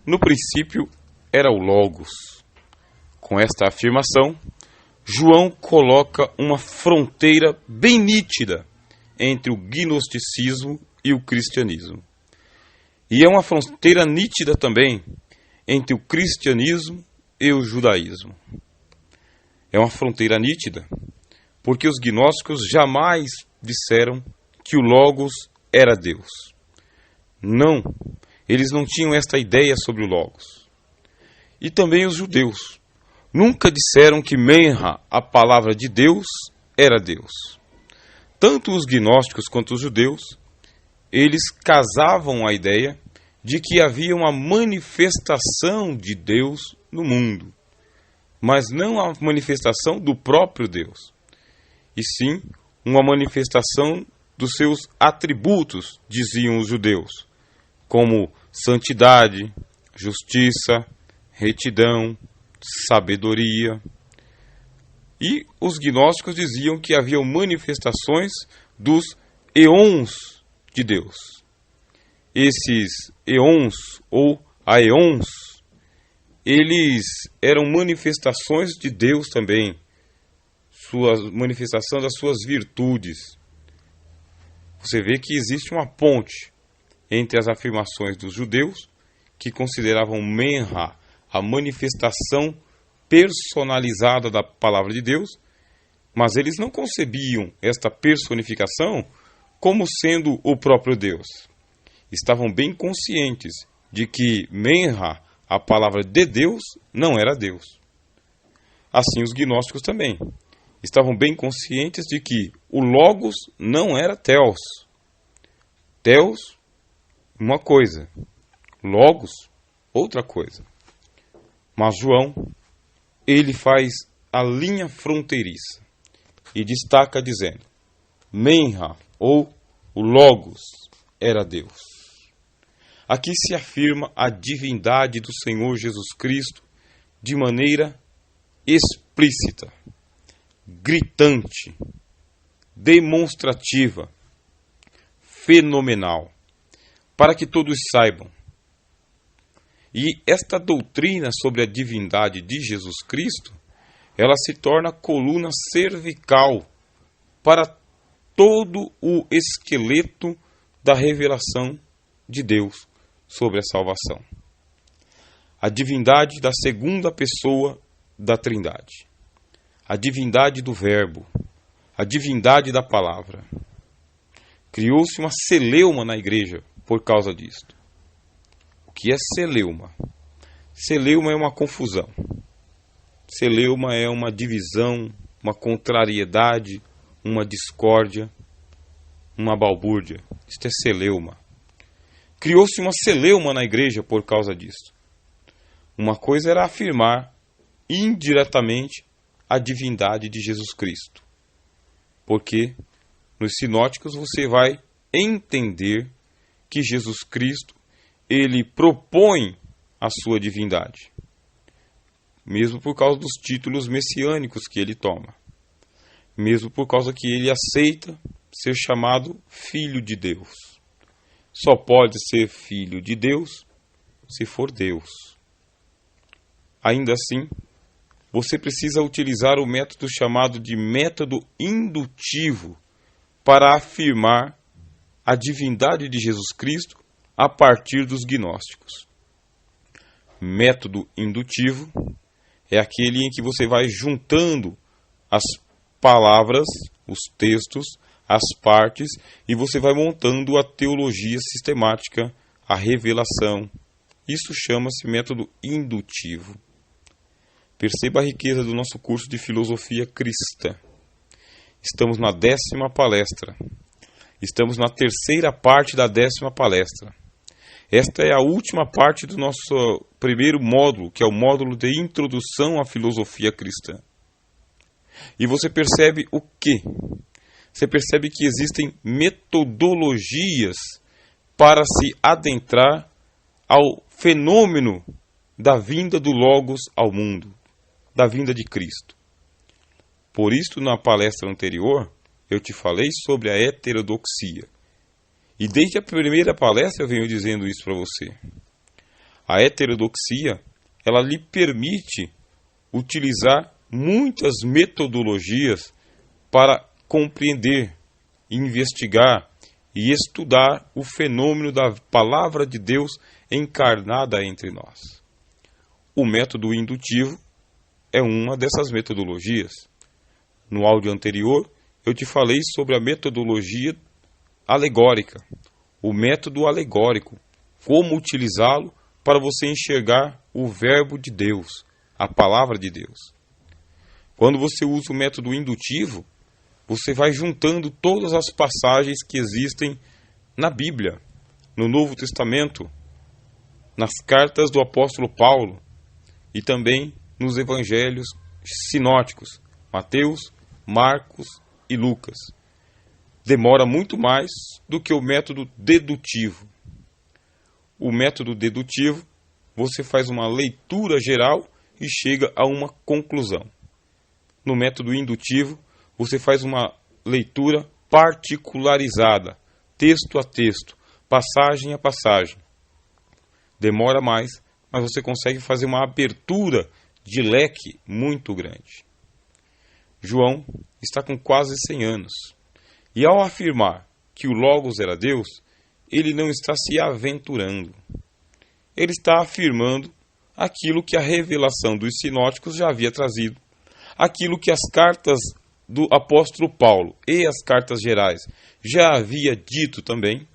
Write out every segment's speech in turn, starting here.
No princípio era o Logos. Com esta afirmação, João coloca uma fronteira bem nítida entre o gnosticismo e o cristianismo. E é uma fronteira nítida também entre o cristianismo e o judaísmo. É uma fronteira nítida porque os gnósticos jamais disseram que o Logos era Deus. Não, eles não tinham esta ideia sobre o Logos. E também os judeus nunca disseram que Menra, a palavra de Deus, era Deus. Tanto os gnósticos quanto os judeus, eles casavam a ideia de que havia uma manifestação de Deus no mundo, mas não a manifestação do próprio Deus, e sim uma manifestação dos seus atributos, diziam os judeus, como santidade, justiça, retidão, sabedoria. E os gnósticos diziam que haviam manifestações dos eons de Deus. Esses eons ou aeons, eles eram manifestações de Deus também, manifestação das suas virtudes. Você vê que existe uma ponte entre as afirmações dos judeus, que consideravam Menra a manifestação personalizada da palavra de Deus, mas eles não concebiam esta personificação como sendo o próprio Deus. Estavam bem conscientes de que Menra, a palavra de Deus, não era Deus. Assim os gnósticos também estavam bem conscientes de que o Logos não era Theos. Theos, uma coisa. Logos, outra coisa. Mas João, ele faz a linha fronteiriça e destaca dizendo: Menra, ou o Logos, era Deus. Aqui se afirma a divindade do Senhor Jesus Cristo de maneira explícita, gritante, demonstrativa, fenomenal, para que todos saibam. E esta doutrina sobre a divindade de Jesus Cristo, ela se torna coluna cervical para todo o esqueleto da revelação de Deus sobre a salvação. A divindade da segunda pessoa da Trindade. A divindade do Verbo. A divindade da Palavra. Criou-se uma celeuma na igreja por causa disto. O que é celeuma? Celeuma é uma confusão. Celeuma é uma divisão, uma contrariedade, uma discórdia, uma balbúrdia. Isto é celeuma. Criou-se uma celeuma na igreja por causa disso. Uma coisa era afirmar indiretamente a divindade de Jesus Cristo. Porque nos sinóticos você vai entender que Jesus Cristo, ele propõe a sua divindade. Mesmo por causa dos títulos messiânicos que ele toma. Mesmo por causa que ele aceita ser chamado Filho de Deus. Só pode ser Filho de Deus se for Deus. Ainda assim, você precisa utilizar o método chamado de método indutivo para afirmar a divindade de Jesus Cristo a partir dos gnósticos. Método indutivo é aquele em que você vai juntando as palavras, os textos, as partes, e você vai montando a teologia sistemática, a revelação. Isso chama-se método indutivo. Perceba a riqueza do nosso curso de filosofia cristã. Estamos na 10ª palestra. Estamos na 3ª parte da 10ª palestra. Esta é a última parte do nosso primeiro módulo, que é o módulo de introdução à filosofia cristã. E você percebe o quê? Você percebe que existem metodologias para se adentrar ao fenômeno da vinda do Logos ao mundo, da vinda de Cristo. Por isso, na palestra anterior, eu te falei sobre a heterodoxia. E desde a primeira palestra eu venho dizendo isso para você. A heterodoxia, ela lhe permite utilizar muitas metodologias para compreender, investigar e estudar o fenômeno da palavra de Deus encarnada entre nós. O método indutivo é uma dessas metodologias. No áudio anterior, eu te falei sobre a metodologia alegórica, o método alegórico, como utilizá-lo para você enxergar o verbo de Deus, a palavra de Deus. Quando você usa o método indutivo, você vai juntando todas as passagens que existem na Bíblia, no Novo Testamento, nas cartas do apóstolo Paulo e também nos evangelhos sinóticos, Mateus, Marcos e Lucas. Demora muito mais do que o método dedutivo. O método dedutivo, você faz uma leitura geral e chega a uma conclusão. No método indutivo, você faz uma leitura particularizada, texto a texto, passagem a passagem. Demora mais, mas você consegue fazer uma abertura de leque muito grande. João está com quase 100 anos, e ao afirmar que o Logos era Deus, ele não está se aventurando. Ele está afirmando aquilo que a revelação dos sinóticos já havia trazido, aquilo que as cartas do apóstolo Paulo e as cartas gerais já havia dito também.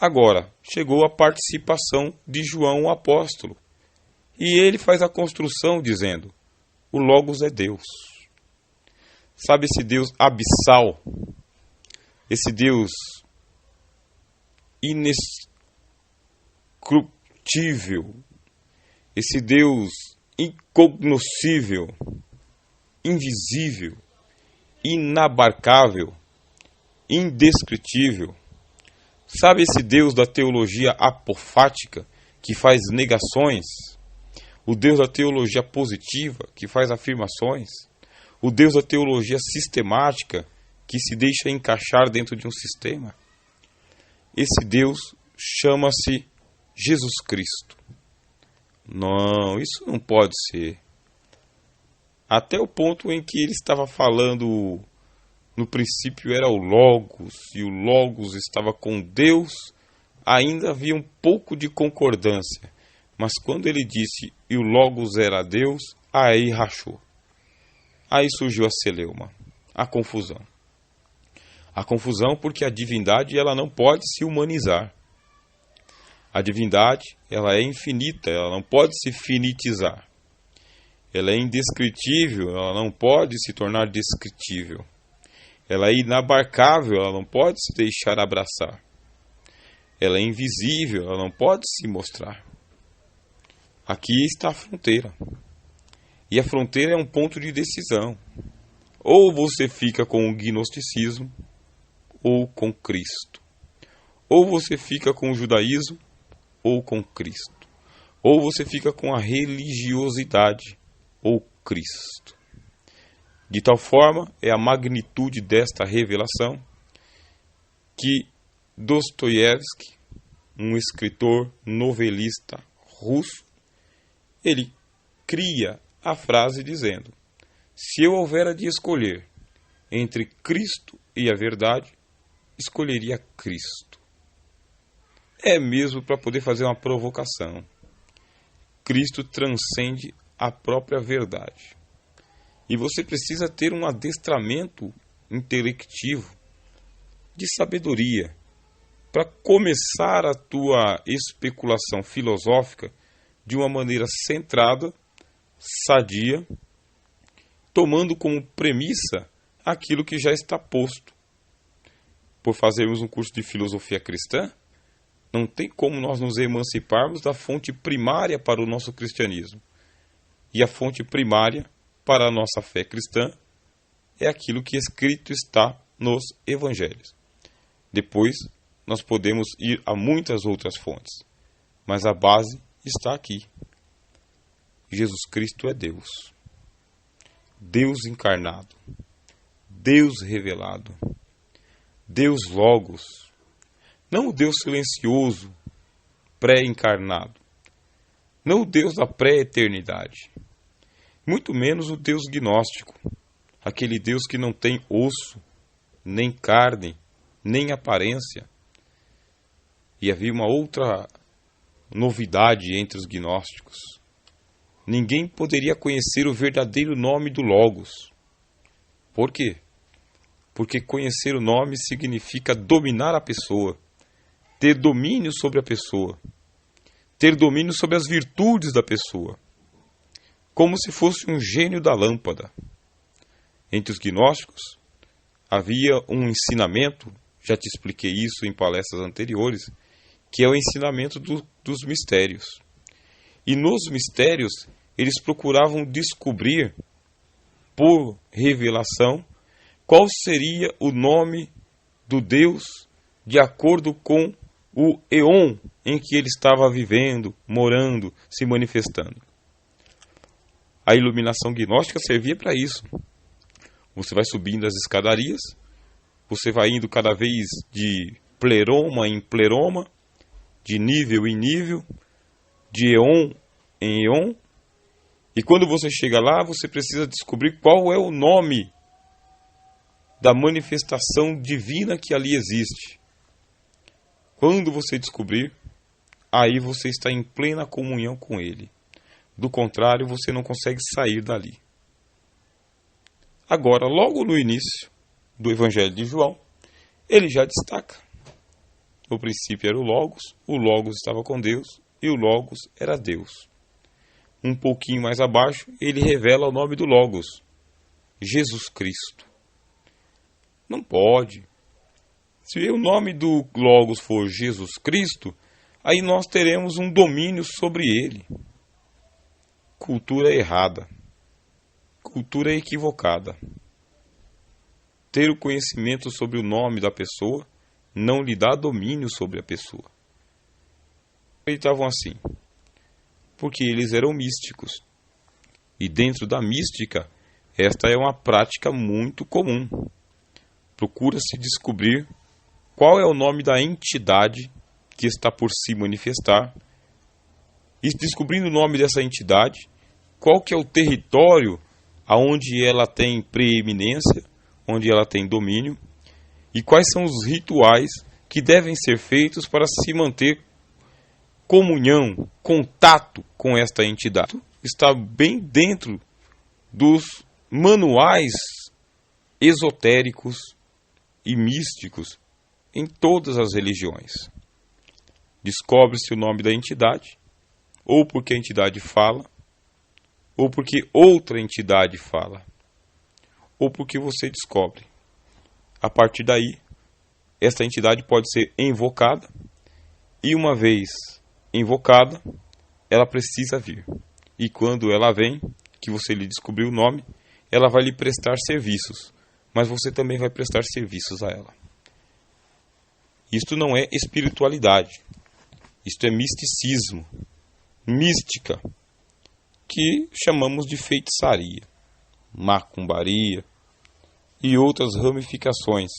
Agora, chegou a participação de João o apóstolo, e ele faz a construção dizendo, o Logos é Deus. Sabe esse Deus abissal, esse Deus inescrutível, esse Deus incognoscível, invisível, inabarcável, indescritível. Sabe esse Deus da teologia apofática, que faz negações? O Deus da teologia positiva, que faz afirmações? O Deus da teologia sistemática, que se deixa encaixar dentro de um sistema? Esse Deus chama-se Jesus Cristo. Não, isso não pode ser. Até o ponto em que ele estava falando, no princípio era o Logos, e o Logos estava com Deus, ainda havia um pouco de concordância. Mas quando ele disse, e o Logos era Deus, aí rachou. Aí surgiu a celeuma, a confusão. A confusão porque a divindade ela não pode se humanizar. A divindade ela é infinita, ela não pode se finitizar. Ela é indescritível, ela não pode se tornar descritível. Ela é inabarcável, ela não pode se deixar abraçar. Ela é invisível, ela não pode se mostrar. Aqui está a fronteira. E a fronteira é um ponto de decisão. Ou você fica com o gnosticismo, ou com Cristo. Ou você fica com o judaísmo, ou com Cristo. Ou você fica com a religiosidade, ou Cristo. De tal forma é a magnitude desta revelação que Dostoiévski, um escritor novelista russo, ele cria a frase dizendo: se eu houvera de escolher entre Cristo e a verdade, escolheria Cristo. É mesmo para poder fazer uma provocação. Cristo transcende a própria verdade. E você precisa ter um adestramento intelectivo, de sabedoria, para começar a tua especulação filosófica de uma maneira centrada, sadia, tomando como premissa aquilo que já está posto. Por fazermos um curso de filosofia cristã, não tem como nós nos emanciparmos da fonte primária para o nosso cristianismo. E a fonte primária para a nossa fé cristã é aquilo que escrito está nos evangelhos. Depois, nós podemos ir a muitas outras fontes, mas a base está aqui. Jesus Cristo é Deus. Deus encarnado. Deus revelado. Deus Logos. Não o Deus silencioso, pré-encarnado, não o Deus da pré-eternidade, muito menos o Deus gnóstico, aquele Deus que não tem osso, nem carne, nem aparência. E havia uma outra novidade entre os gnósticos. Ninguém poderia conhecer o verdadeiro nome do Logos. Por quê? Porque conhecer o nome significa dominar a pessoa, ter domínio sobre a pessoa, ter domínio sobre as virtudes da pessoa, como se fosse um gênio da lâmpada. Entre os gnósticos havia um ensinamento, já te expliquei isso em palestras anteriores, que é o ensinamento dos mistérios. E nos mistérios, eles procuravam descobrir, por revelação, qual seria o nome do Deus de acordo com o eon em que ele estava vivendo, morando, se manifestando. A iluminação gnóstica servia para isso. Você vai subindo as escadarias, você vai indo cada vez de pleroma em pleroma, de nível em nível, de eon em eon, e quando você chega lá, você precisa descobrir qual é o nome da manifestação divina que ali existe. Quando você descobrir, aí você está em plena comunhão com Ele. Do contrário, você não consegue sair dali. Agora, logo no início do Evangelho de João, ele já destaca. No princípio era o Logos estava com Deus, e o Logos era Deus. Um pouquinho mais abaixo, ele revela o nome do Logos, Jesus Cristo. Não pode. Se o nome do Logos for Jesus Cristo, aí nós teremos um domínio sobre ele. Cultura errada. Cultura equivocada. Ter o conhecimento sobre o nome da pessoa não lhe dá domínio sobre a pessoa. Eles estavam assim, porque eles eram místicos. E dentro da mística, esta é uma prática muito comum. Procura-se descobrir qual é o nome da entidade que está por se manifestar, e descobrindo o nome dessa entidade, qual que é o território aonde ela tem preeminência, onde ela tem domínio, e quais são os rituais que devem ser feitos para se manter comunhão, contato com esta entidade. Está bem dentro dos manuais esotéricos e místicos em todas as religiões. Descobre-se o nome da entidade, ou porque a entidade fala, ou porque outra entidade fala, ou porque você descobre. A partir daí, esta entidade pode ser invocada, e uma vez invocada, ela precisa vir. E quando ela vem, que você lhe descobriu o nome, ela vai lhe prestar serviços, mas você também vai prestar serviços a ela. Isto não é espiritualidade, isto é misticismo, mística, que chamamos de feitiçaria, macumbaria e outras ramificações,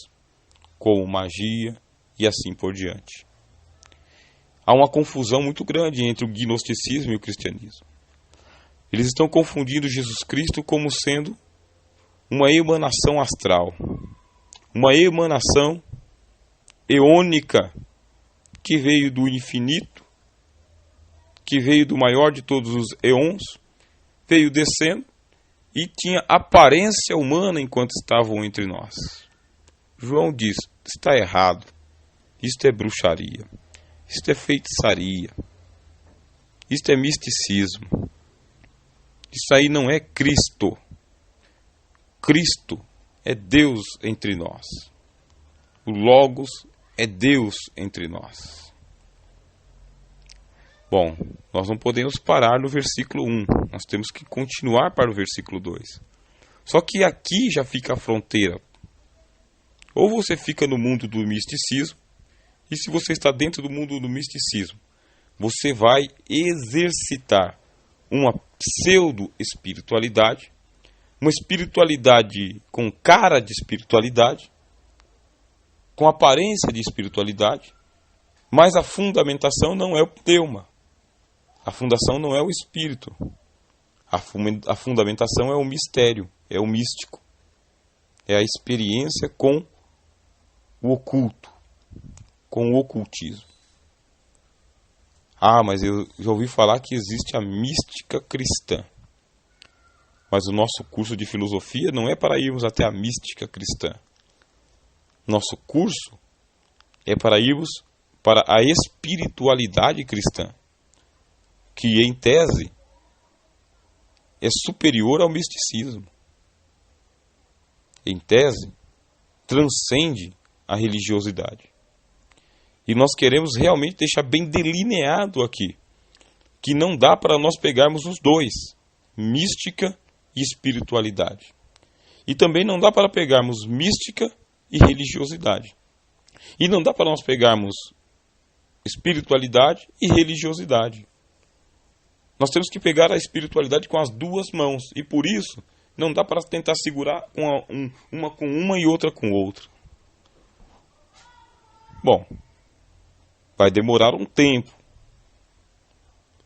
como magia e assim por diante. Há uma confusão muito grande entre o gnosticismo e o cristianismo. Eles estão confundindo Jesus Cristo como sendo uma emanação astral, uma emanação eônica que veio do infinito, que veio do maior de todos os eons, veio descendo e tinha aparência humana enquanto estavam entre nós. João diz, está errado, isto é bruxaria, isto é feitiçaria, isto é misticismo, isso aí não é Cristo. Cristo é Deus entre nós. O Logos é Deus entre nós. Bom, nós não podemos parar no versículo 1. Nós temos que continuar para o versículo 2. Só que aqui já fica a fronteira. Ou você fica no mundo do misticismo, e se você está dentro do mundo do misticismo, você vai exercitar uma pseudo-espiritualidade, uma espiritualidade com cara de espiritualidade, com aparência de espiritualidade, mas a fundamentação não é o pneuma. A fundação não é o espírito. A fundamentação é o mistério, é o místico. É a experiência com o oculto, com o ocultismo. Ah, mas eu já ouvi falar que existe a mística cristã. Mas o nosso curso de filosofia não é para irmos até a mística cristã. Nosso curso é para irmos para a espiritualidade cristã, que em tese é superior ao misticismo. Em tese, transcende a religiosidade. E nós queremos realmente deixar bem delineado aqui que não dá para nós pegarmos os dois, mística e espiritualidade. E também não dá para pegarmos mística e religiosidade. E não dá para nós pegarmos espiritualidade e religiosidade. Nós temos que pegar a espiritualidade com as duas mãos. E por isso, não dá para tentar segurar uma com uma e outra com outra. Bom, vai demorar um tempo.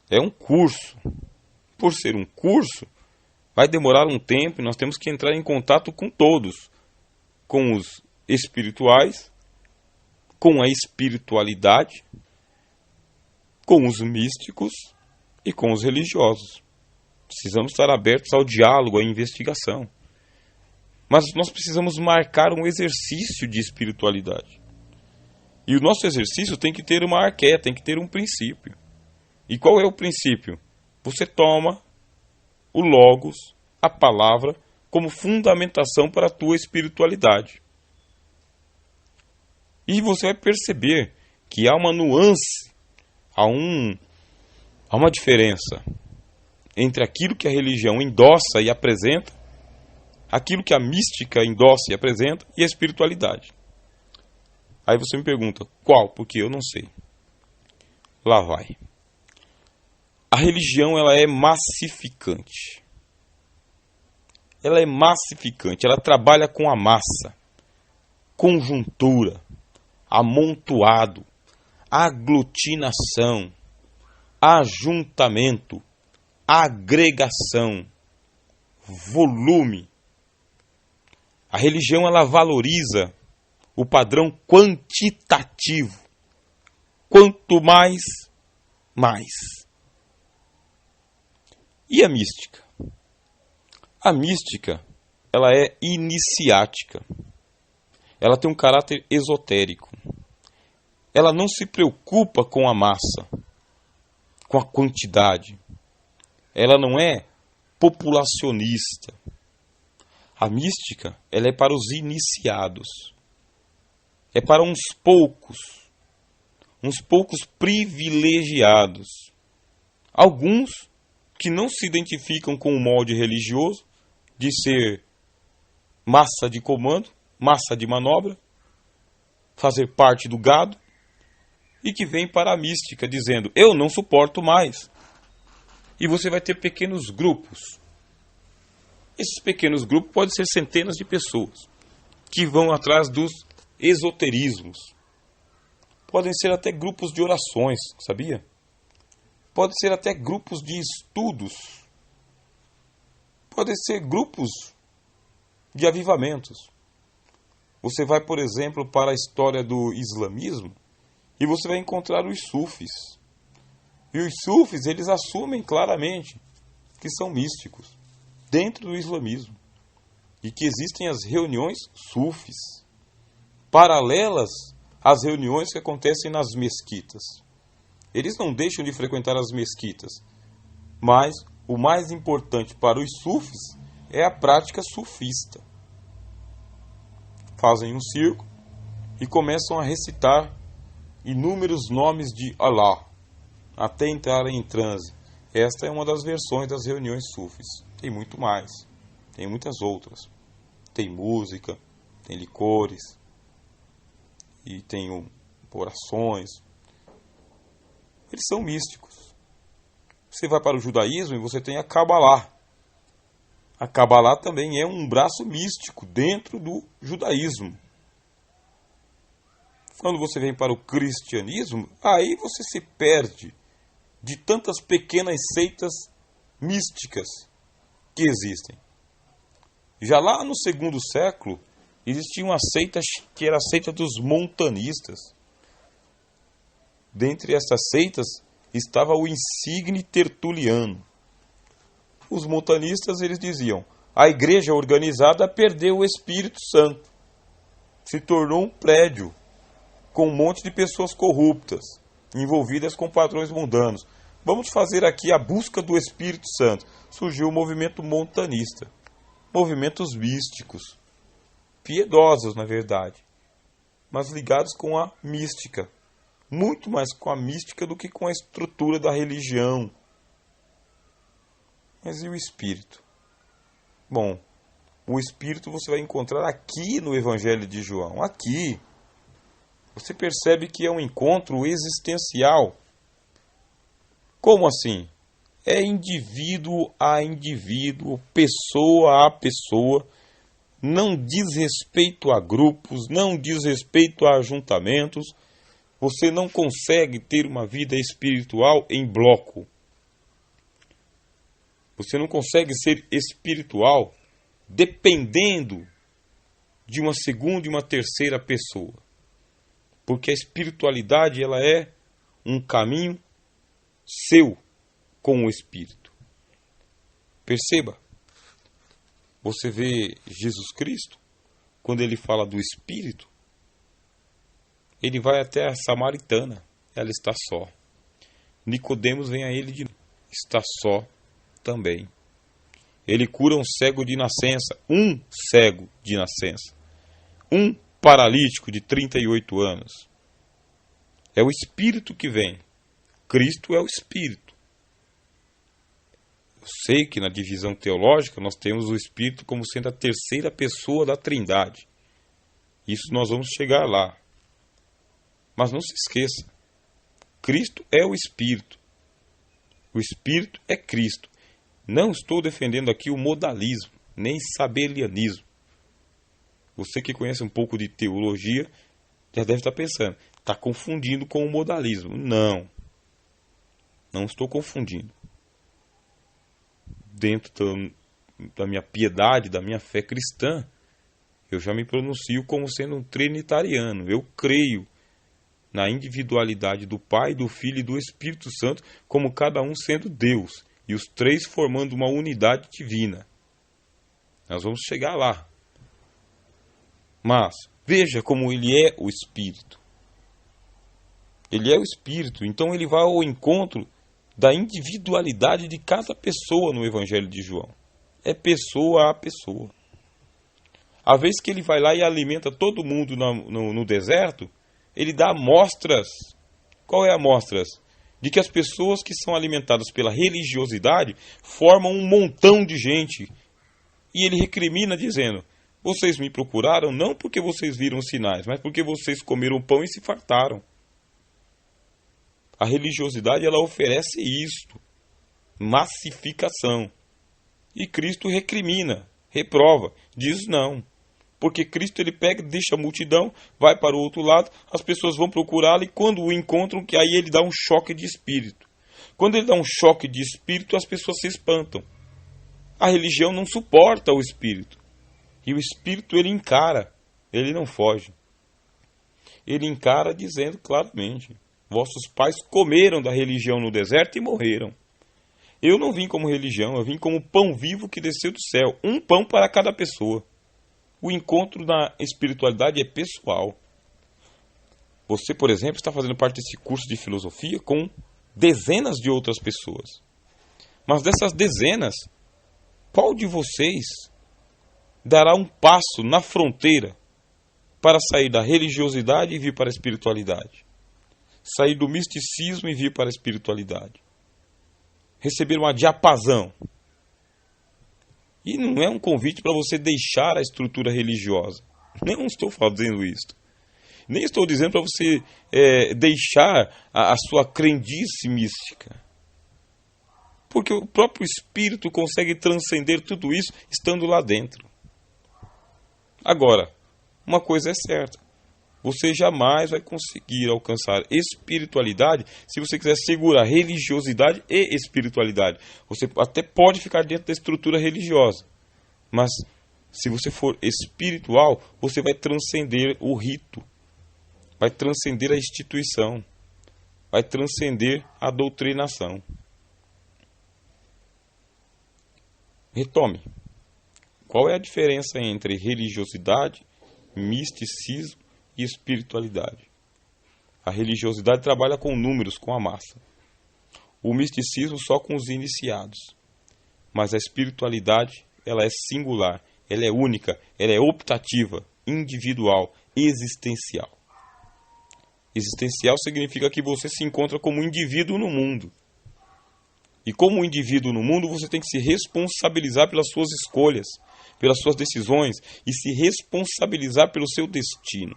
É um curso. Por ser um curso, vai demorar um tempo e nós temos que entrar em contato com todos. Com os espirituais, com a espiritualidade, com os místicos e com os religiosos. Precisamos estar abertos ao diálogo, à investigação. Mas nós precisamos marcar um exercício de espiritualidade. E o nosso exercício tem que ter uma arqué, tem que ter um princípio. E qual é o princípio? Você toma o Logos, a palavra, como fundamentação para a tua espiritualidade. E você vai perceber que há uma nuance, há uma diferença entre aquilo que a religião endossa e apresenta, aquilo que a mística endossa e apresenta, e a espiritualidade. Aí você me pergunta, qual? Porque eu não sei. Lá vai. A religião, ela é massificante. Ela é massificante, ela trabalha com a massa, conjuntura, amontoado, aglutinação, ajuntamento, agregação, volume. A religião, ela valoriza o padrão quantitativo. Quanto mais, mais. E a mística? A mística, ela é iniciática. Ela tem um caráter esotérico. Ela não se preocupa com a massa, com a quantidade. Ela não é populacionista. A mística, ela é para os iniciados. É para uns poucos privilegiados. Alguns que não se identificam com o molde religioso de ser massa de comando, massa de manobra, fazer parte do gado, e que vem para a mística dizendo, eu não suporto mais. E você vai ter pequenos grupos. Esses pequenos grupos podem ser centenas de pessoas que vão atrás dos esoterismos. Podem ser até grupos de orações, sabia? Podem ser até grupos de estudos. Podem ser grupos de avivamentos. Você vai, por exemplo, para a história do islamismo e você vai encontrar os sufis. E os sufis, eles assumem claramente que são místicos dentro do islamismo. E que existem as reuniões sufis, paralelas às reuniões que acontecem nas mesquitas. Eles não deixam de frequentar as mesquitas, mas o mais importante para os sufis é a prática sufista. Fazem um círculo e começam a recitar inúmeros nomes de Allah, até entrarem em transe. Esta é uma das versões das reuniões sufis. Tem muito mais, tem muitas outras. Tem música, tem licores, e tem orações. Eles são místicos. Você vai para o judaísmo e você tem a Kabbalah. A Kabbalah também é um braço místico dentro do judaísmo. Quando você vem para o cristianismo, aí você se perde de tantas pequenas seitas místicas que existem. Já lá no segundo século, existia uma seita que era a seita dos montanistas. Dentre essas seitas estava o insigne Tertuliano. Os montanistas, eles diziam: a igreja organizada perdeu o Espírito Santo. Se tornou um prédio com um monte de pessoas corruptas, envolvidas com padrões mundanos. Vamos fazer aqui a busca do Espírito Santo. Surgiu o movimento montanista. Movimentos místicos, piedosos na verdade, mas ligados com a mística. Muito mais com a mística do que com a estrutura da religião. Mas e o Espírito? Bom, o Espírito você vai encontrar aqui no Evangelho de João. Aqui. Você percebe que é um encontro existencial. Como assim? É indivíduo a indivíduo, pessoa a pessoa. Não diz respeito a grupos, não diz respeito a ajuntamentos. Você não consegue ter uma vida espiritual em bloco. Você não consegue ser espiritual dependendo de uma segunda e uma terceira pessoa. Porque a espiritualidade, ela é um caminho seu com o Espírito. Perceba, você vê Jesus Cristo, quando ele fala do Espírito, ele vai até a samaritana, ela está só. Nicodemos vem a ele de novo, está só também. Ele cura um cego de nascença, um cego de nascença, um paralítico de 38 anos. É o Espírito que vem. Cristo é o Espírito. Eu sei que na divisão teológica nós temos o Espírito como sendo a terceira pessoa da Trindade. Isso nós vamos chegar lá. Mas não se esqueça, Cristo é o Espírito. O Espírito é Cristo. Não estou defendendo aqui o modalismo, nem sabelianismo. Você que conhece um pouco de teologia já deve estar pensando, está confundindo com o modalismo. Não. Não estou confundindo. Dentro da minha piedade, da minha fé cristã, eu já me pronuncio como sendo um trinitariano. Eu creio na individualidade do Pai, do Filho e do Espírito Santo, como cada um sendo Deus, e os três formando uma unidade divina. Nós vamos chegar lá. Mas veja como ele é o Espírito. Ele é o Espírito, então ele vai ao encontro da individualidade de cada pessoa no Evangelho de João. É pessoa a pessoa. A vez que ele vai lá e alimenta todo mundo no deserto, ele dá amostras. Qual é a amostras? De que as pessoas que são alimentadas pela religiosidade formam um montão de gente. E ele recrimina dizendo: vocês me procuraram não porque vocês viram sinais, mas porque vocês comeram pão e se fartaram. A religiosidade, ela oferece isto, massificação. E Cristo recrimina, reprova, diz não. Porque Cristo, ele pega, deixa a multidão, vai para o outro lado, as pessoas vão procurá-lo e quando o encontram, que aí ele dá um choque de espírito. Quando ele dá um choque de espírito, as pessoas se espantam. A religião não suporta o espírito. E o espírito, ele encara, ele não foge. Ele encara dizendo claramente: vossos pais comeram da religião no deserto e morreram. Eu não vim como religião, eu vim como pão vivo que desceu do céu. Um pão para cada pessoa. O encontro na espiritualidade é pessoal. Você, por exemplo, está fazendo parte desse curso de filosofia com dezenas de outras pessoas. Mas dessas dezenas, qual de vocês dará um passo na fronteira para sair da religiosidade e vir para a espiritualidade? Sair do misticismo e vir para a espiritualidade? Receber uma diapasão. E não é um convite para você deixar a estrutura religiosa. Não estou fazendo isso. Nem estou dizendo para você deixar a sua crendice mística. Porque o próprio Espírito consegue transcender tudo isso estando lá dentro. Agora, uma coisa é certa. você jamais vai conseguir alcançar espiritualidade se você quiser segurar religiosidade e espiritualidade. Você até pode ficar dentro da estrutura religiosa, mas se você for espiritual, você vai transcender o rito, vai transcender a instituição, vai transcender a doutrinação. Retome. Qual é a diferença entre religiosidade, misticismo e espiritualidade? A religiosidade trabalha com números, com a massa. O misticismo só com os iniciados. Mas a espiritualidade, ela é singular, ela é única, ela é optativa, individual, existencial. Existencial significa que você se encontra como indivíduo no mundo. E como indivíduo no mundo, você tem que se responsabilizar pelas suas escolhas, pelas suas decisões e se responsabilizar pelo seu destino.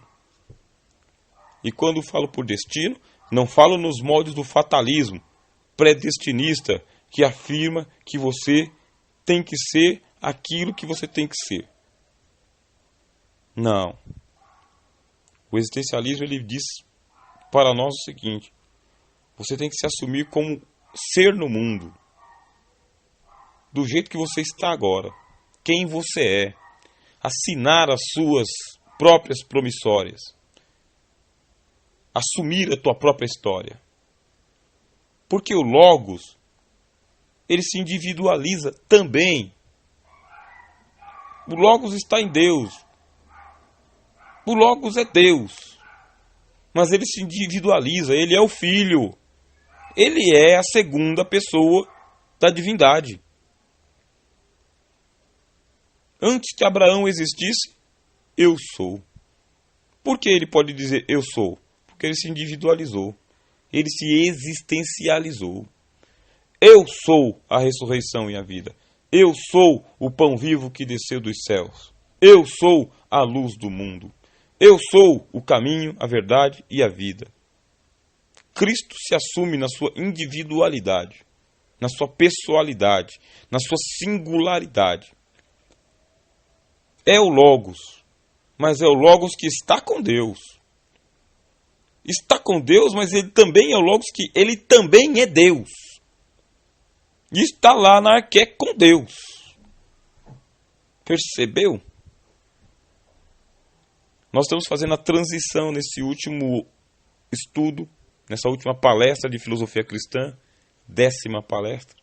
E quando falo por destino, não falo nos moldes do fatalismo predestinista que afirma que você tem que ser aquilo que você tem que ser. Não. O existencialismo ele diz para nós o seguinte: você tem que se assumir como ser no mundo, do jeito que você está agora, quem você é, assinar as suas próprias promissórias, assumir a tua própria história. Porque o Logos, ele se individualiza também. O Logos está em Deus. O Logos é Deus. Mas ele se individualiza, ele é o Filho. Ele é a segunda pessoa da divindade. Antes que Abraão existisse, eu sou. Por que ele pode dizer eu sou? Porque ele se individualizou. Ele se existencializou. Eu sou a ressurreição e a vida. Eu sou o pão vivo que desceu dos céus. Eu sou a luz do mundo. Eu sou o caminho, a verdade e a vida. Cristo se assume na sua individualidade, na sua pessoalidade, na sua singularidade. É o Logos, mas é o Logos que está com Deus. Está com Deus, mas ele também é o Logos que ele também é Deus. E está lá na arqué com Deus. Percebeu? Nós estamos fazendo a transição nesse último estudo, nessa última palestra de filosofia cristã, 10ª palestra,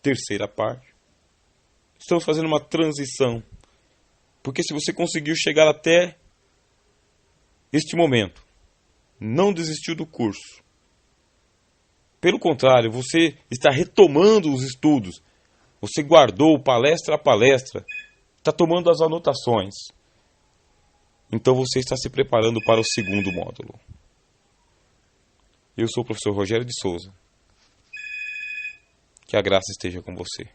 3ª parte. Estamos fazendo uma transição. Porque se você conseguiu chegar até este momento, não desistiu do curso. Pelo contrário, você está retomando os estudos. Você guardou palestra a palestra, está tomando as anotações. Então você está se preparando para o segundo módulo. Eu sou o professor Rogério de Souza. Que a graça esteja com você.